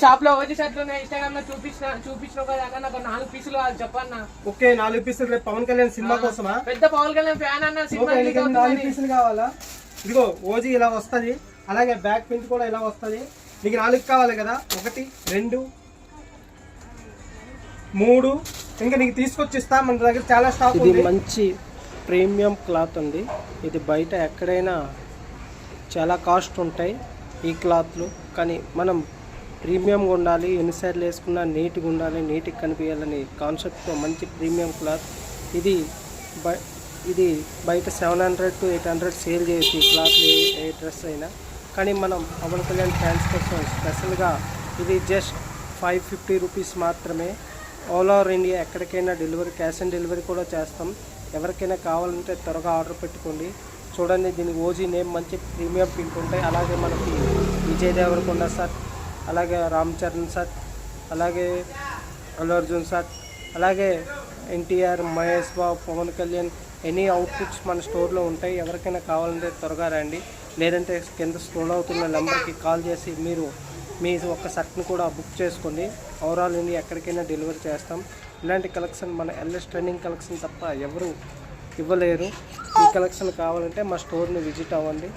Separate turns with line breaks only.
Shop లో వచ్చి షర్ట్లు ఇన్స్టాగ్రామ్ లో చూపించిన కదా నాకు 4 పీసులు కావాలి చెప్పన్నా.
ఓకే 4 పీసులు రేపు పవన్ కళ్యాణ్ సినిమా కోసమా?
పెద్ద పవన్ కళ్యాణ్ ఫ్యాన్ అన్న సినిమా
4 పీసులు కావాలా? ఇదిగో ఓజీ ఇలా వస్తుంది, అలాగే బ్యాక్ ప్రింట్ కూడా ఇలా వస్తుంది. నీకు 4 కావాలి కదా? 1 2 3 ఇంకా నీకు తీసుకొచ్చి ఇస్తా. మన దగ్గర చాలా స్టాక్ ఉంది. మంచి ప్రీమియం క్లాత్ ఉంది. ఇది బయట ఎక్కడైనా చాలా కాస్ట్ ఉంటాయి ఈ క్లాత్లు, కానీ మనం ప్రీమియంగా ఉండాలి, ఎన్నిసార్లు వేసుకున్నా నీట్గా ఉండాలి, నీట్గా కనిపించాలని కాన్సెప్ట్తో మంచి ప్రీమియం క్లాత్ ఇది. ఇది బయట 700 to 800 సేల్ చేయొచ్చు ఈ క్లాత్ ఏ డ్రెస్ అయినా, కానీ మనం పవన్ కళ్యాణ్ ఫ్యాన్స్ కోసం స్పెషల్గా ఇది జస్ట్ 550 రూపీస్ మాత్రమే. ఆల్ ఓవర్ ఇండియా ఎక్కడికైనా డెలివరీ, క్యాష్ ఆన్ డెలివరీ కూడా చేస్తాం. ఎవరికైనా కావాలంటే త్వరగా ఆర్డర్ పెట్టుకోండి. చూడండి, దీనికి ఓజీ నేమ్ మంచి ప్రీమియం పింక్ ఉంటాయి. అలాగే మనకి విజయ్ దేవరకొండ సార్, అలాగే రామ్ చరణ్ సార్, అలాగే అల్లు అర్జున్ సార్, అలాగే ఎన్టీఆర్, మహేష్ బాబు, పవన్ కళ్యాణ్ ఎనీ అవుట్ఫిట్స్ మన స్టోర్లో ఉంటాయి. ఎవరికైనా కావాలంటే త్వరగా రండి, లేదంటే కింద స్క్రోల్ అవుతున్న నెంబర్కి కాల్ చేసి మీరు మీ ఒక షర్ట్ని కూడా బుక్ చేసుకోండి. ఓవరాల్ ఇండియా ఎక్కడికైనా డెలివరీ చేస్తాం. ఇలాంటి కలెక్షన్ మన ఎల్ఎస్ ట్రెండింగ్ కలెక్షన్ తప్ప ఎవరు ఇవ్వలేరు. ఈ కలెక్షన్ కావాలంటే మా స్టోర్ని విజిట్ అవ్వండి.